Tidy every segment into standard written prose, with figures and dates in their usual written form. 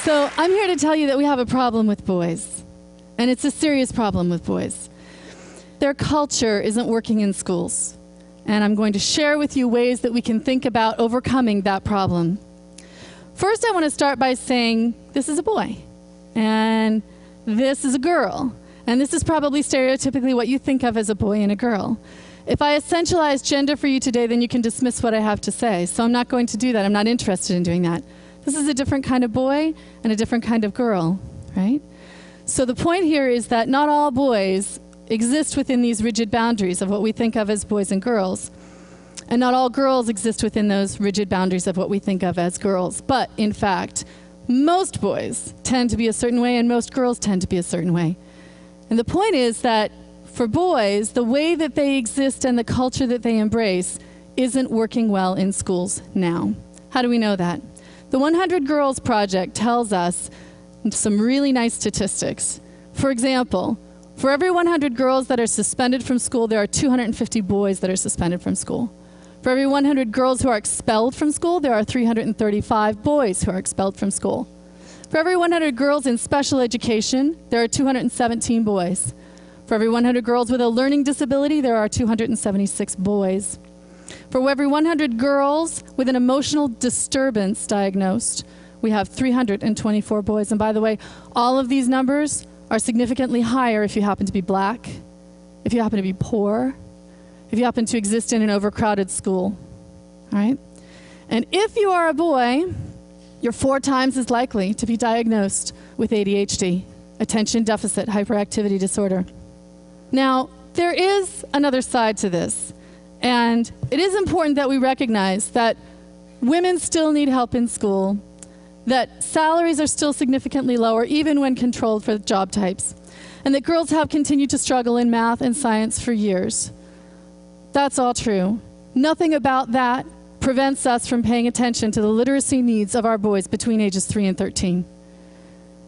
So I'm here to tell you that we have a problem with boys, and it's a serious problem with boys. Their culture isn't working in schools, and I'm going to share with you ways that we can think about overcoming that problem. First, I want to start by saying this is a boy, and this is a girl, and this is probably stereotypically what you think of as a boy and a girl. If I essentialize gender for you today, then you can dismiss what I have to say, so I'm not going to do that. I'm not interested in doing that. This is a different kind of boy and a different kind of girl, right? So the point here is that not all boys exist within these rigid boundaries of what we think of as boys and girls, and not all girls exist within those rigid boundaries of what we think of as girls. But in fact, most boys tend to be a certain way and most girls tend to be a certain way. And the point is that for boys, the way that they exist and the culture that they embrace isn't working well in schools now. How do we know that? The 100 Girls Project tells us some really nice statistics. For example, for every 100 girls that are suspended from school, there are 250 boys that are suspended from school. For every 100 girls who are expelled from school, there are 335 boys who are expelled from school. For every 100 girls in special education, there are 217 boys. For every 100 girls with a learning disability, there are 276 boys. For every 100 girls with an emotional disturbance diagnosed, we have 324 boys. And by the way, all of these numbers are significantly higher if you happen to be black, if you happen to be poor, if you happen to exist in an overcrowded school, all right? And if you are a boy, you're 4 times as likely to be diagnosed with ADHD, attention deficit hyperactivity disorder. Now, there is another side to this. And it is important that we recognize that women still need help in school, that salaries are still significantly lower, even when controlled for job types, and that girls have continued to struggle in math and science for years. That's all true. Nothing about that prevents us from paying attention to the literacy needs of our boys between ages 3 and 13.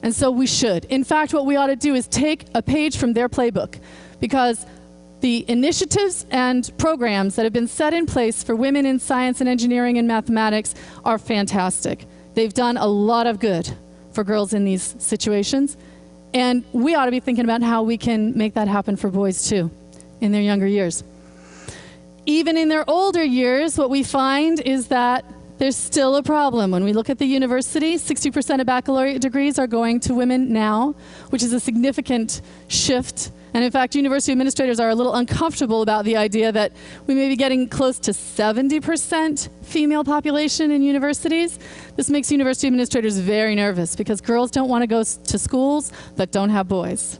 And so we should. In fact, what we ought to do is take a page from their playbook, because the initiatives and programs that have been set in place for women in science and engineering and mathematics are fantastic. They've done a lot of good for girls in these situations, and we ought to be thinking about how we can make that happen for boys too, in their younger years. Even in their older years, what we find is that there's still a problem. When we look at the university, 60% of baccalaureate degrees are going to women now, which is a significant shift. And in fact, university administrators are a little uncomfortable about the idea that we may be getting close to 70% female population in universities. This makes university administrators very nervous because girls don't want to go to schools that don't have boys.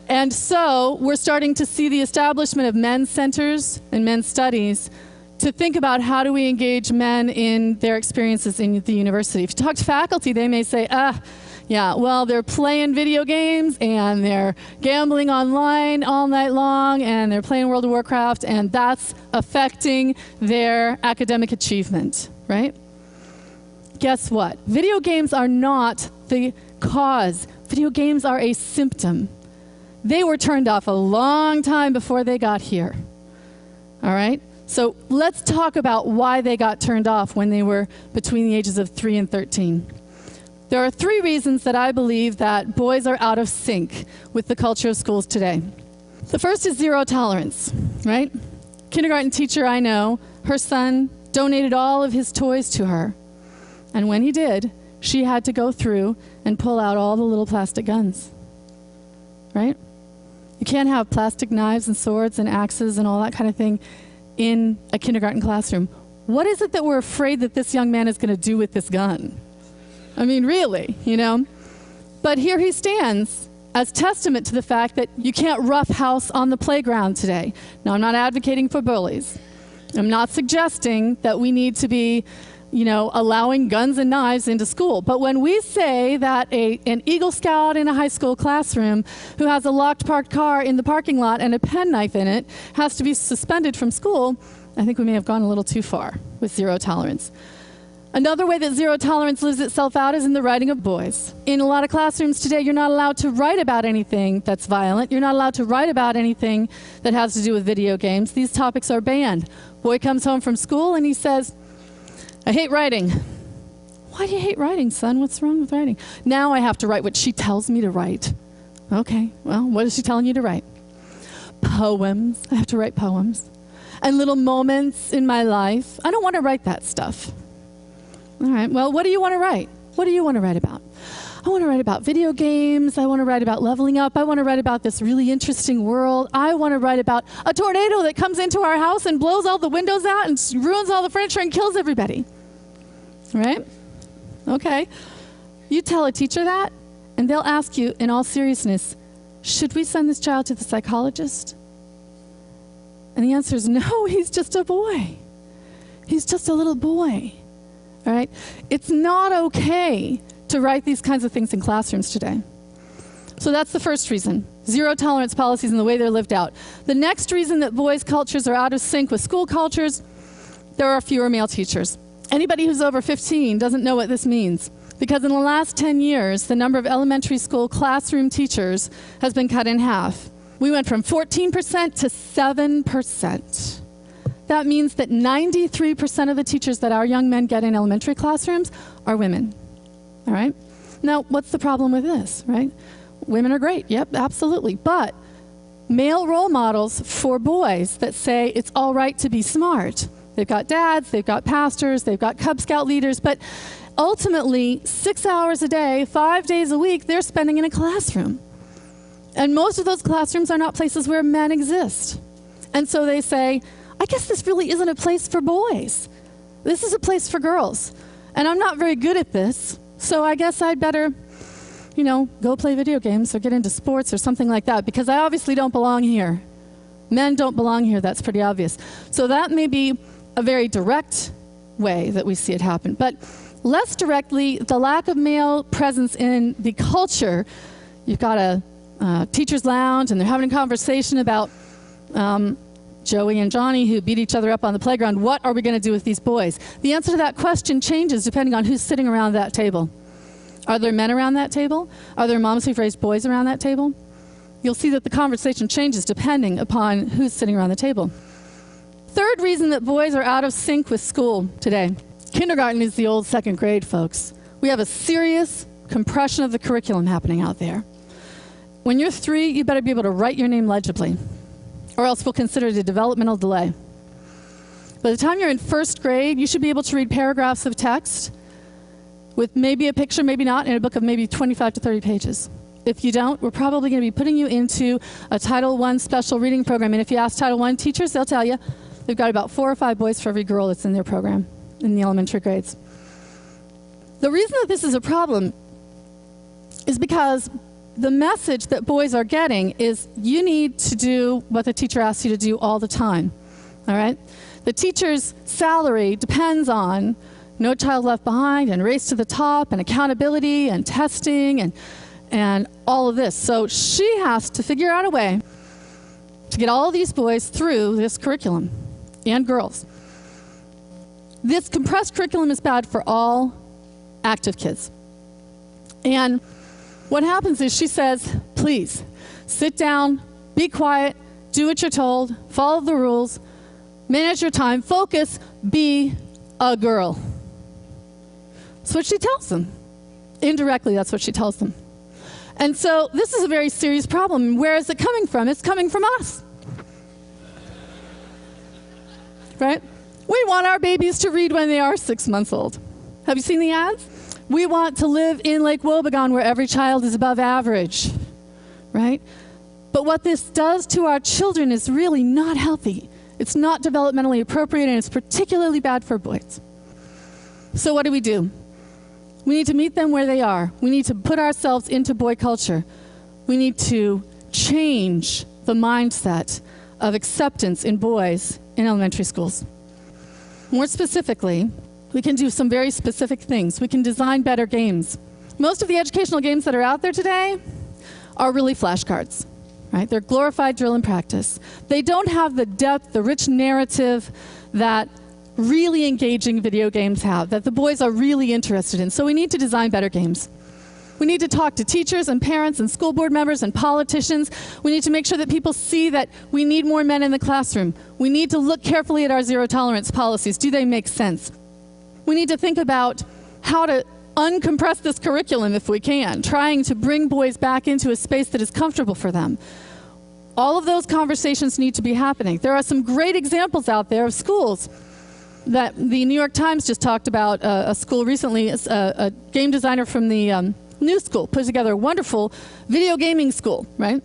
And so we're starting to see the establishment of men's centers and men's studies to think about how do we engage men in their experiences in the university. If you talk to faculty, they may say, yeah, well, they're playing video games and they're gambling online all night long and they're playing World of Warcraft, and that's affecting their academic achievement, right? Guess what? Video games are not the cause. Video games are a symptom. They were turned off a long time before they got here, all right? So let's talk about why they got turned off when they were between the ages of 3 and 13. There are 3 reasons that I believe that boys are out of sync with the culture of schools today. The first is zero tolerance, right? Kindergarten teacher I know, her son donated all of his toys to her. And when he did, she had to go through and pull out all the little plastic guns, right? You can't have plastic knives and swords and axes and all that kind of thing in a kindergarten classroom. What is it that we're afraid that this young man is going to do with this gun? I mean, really, you know? But here he stands as testament to the fact that you can't roughhouse on the playground today. Now, I'm not advocating for bullies. I'm not suggesting that we need to be, you know, allowing guns and knives into school. But when we say that an Eagle Scout in a high school classroom who has a locked parked car in the parking lot and a penknife in it has to be suspended from school, I think we may have gone a little too far with zero tolerance. Another way that zero tolerance lives itself out is in the writing of boys. In a lot of classrooms today, you're not allowed to write about anything that's violent. You're not allowed to write about anything that has to do with video games. These topics are banned. Boy comes home from school and he says, I hate writing. Why do you hate writing, son? What's wrong with writing? Now I have to write what she tells me to write. Okay, well, what is she telling you to write? Poems. I have to write poems. And little moments in my life. I don't want to write that stuff. All right, well, what do you want to write? What do you want to write about? I want to write about video games. I want to write about leveling up. I want to write about this really interesting world. I want to write about a tornado that comes into our house and blows all the windows out and ruins all the furniture and kills everybody. Right? Okay. You tell a teacher that, and they'll ask you in all seriousness, should we send this child to the psychologist? And the answer is no, he's just a boy. He's just a little boy. All right? It's not okay to write these kinds of things in classrooms today. So that's the first reason. Zero tolerance policies and the way they're lived out. The next reason that boys' cultures are out of sync with school cultures, there are fewer male teachers. Anybody who's over 15 doesn't know what this means. Because in the last 10 years, the number of elementary school classroom teachers has been cut in half. We went from 14% to 7%. That means that 93% of the teachers that our young men get in elementary classrooms are women. All right? Now, what's the problem with this, right? Women are great. Yep, absolutely. But male role models for boys that say it's all right to be smart. They've got dads, they've got pastors, they've got Cub Scout leaders, but ultimately, 6 hours a day, 5 days a week, they're spending in a classroom. And most of those classrooms are not places where men exist. And so they say, I guess this really isn't a place for boys. This is a place for girls. And I'm not very good at this, so I guess I'd better, you know, go play video games or get into sports or something like that, because I obviously don't belong here. Men don't belong here, that's pretty obvious. So that may be a very direct way that we see it happen. But less directly, the lack of male presence in the culture, you've got a teacher's lounge and they're having a conversation about Joey and Johnny who beat each other up on the playground. What are we going to do with these boys? The answer to that question changes depending on who's sitting around that table. Are there men around that table? Are there moms who've raised boys around that table? You'll see that the conversation changes depending upon who's sitting around the table. Third reason that boys are out of sync with school today. Kindergarten is the old second grade, folks. We have a serious compression of the curriculum happening out there. When you're 3, you better be able to write your name legibly, or else we'll consider it a developmental delay. By the time you're in 1st grade, you should be able to read paragraphs of text with maybe a picture, maybe not, in a book of maybe 25 to 30 pages. If you don't, we're probably going to be putting you into a Title I special reading program. And if you ask Title I teachers, they'll tell you they've got about 4 or 5 boys for every girl that's in their program in the elementary grades. The reason that this is a problem is because the message that boys are getting is you need to do what the teacher asks you to do all the time, all right? The teacher's salary depends on No Child Left Behind and Race to the Top and accountability and testing and all of this. So she has to figure out a way to get all of these boys through this curriculum, and girls. This compressed curriculum is bad for all active kids. And what happens is she says, please, sit down, be quiet, do what you're told, follow the rules, manage your time, focus, be a girl. That's what she tells them. Indirectly, that's what she tells them. And so this is a very serious problem. Where is it coming from? It's coming from us. Right? We want our babies to read when they are 6 months old. Have you seen the ads? We want to live in Lake Wobegon where every child is above average, right? But what this does to our children is really not healthy. It's not developmentally appropriate, and it's particularly bad for boys. So what do? We need to meet them where they are. We need to put ourselves into boy culture. We need to change the mindset of acceptance in boys in elementary schools. More specifically, we can do some very specific things. We can design better games. Most of the educational games that are out there today are really flashcards, right? They're glorified drill and practice. They don't have the depth, the rich narrative that really engaging video games have that the boys are really interested in. So we need to design better games. We need to talk to teachers and parents and school board members and politicians. We need to make sure that people see that we need more men in the classroom. We need to look carefully at our zero tolerance policies. Do they make sense? We need to think about how to uncompress this curriculum if we can, trying to bring boys back into a space that is comfortable for them. All of those conversations need to be happening. There are some great examples out there of schools that the New York Times just talked about. A school recently, a game designer from the New School put together a wonderful video gaming school, right?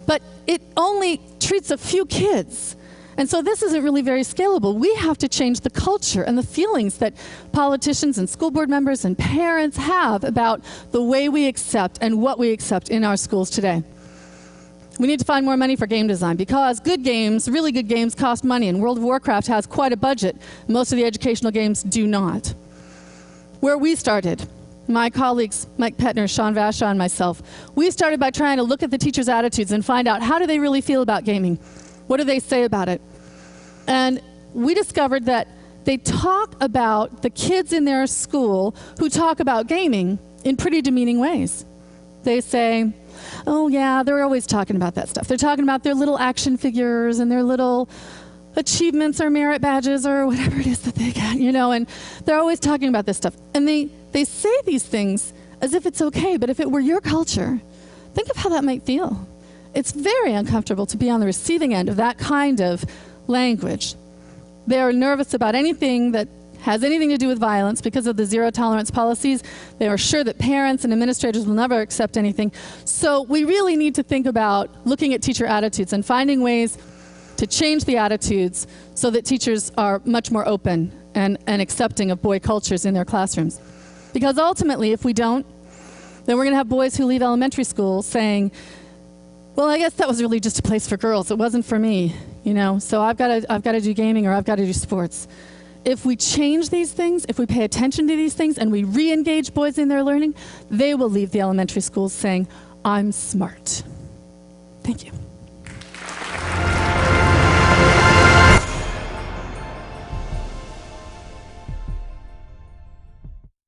But it only treats a few kids. And so this isn't really very scalable. We have to change the culture and the feelings that politicians and school board members and parents have about the way we accept and what we accept in our schools today. We need to find more money for game design because good games, really good games, cost money, and World of Warcraft has quite a budget. Most of the educational games do not. Where we started, my colleagues, Mike Petner, Sean Vashaw, and myself, we started by trying to look at the teachers' attitudes and find out how do they really feel about gaming? What do they say about it? And we discovered that they talk about the kids in their school who talk about gaming in pretty demeaning ways. They say, oh yeah, they're always talking about that stuff. They're talking about their little action figures and their little achievements or merit badges or whatever it is that they get, you know, and they're always talking about this stuff. And they say these things as if it's okay, but if it were your culture, think of how that might feel. It's very uncomfortable to be on the receiving end of that kind of language. They are nervous about anything that has anything to do with violence because of the zero tolerance policies. They are sure that parents and administrators will never accept anything. So we really need to think about looking at teacher attitudes and finding ways to change the attitudes so that teachers are much more open and accepting of boy cultures in their classrooms. Because ultimately, if we don't, then we're going to have boys who leave elementary school saying, well, I guess that was really just a place for girls. It wasn't for me, you know, so I've got to do gaming or I've got to do sports. If we change these things, if we pay attention to these things and we re-engage boys in their learning, they will leave the elementary schools saying, I'm smart. Thank you.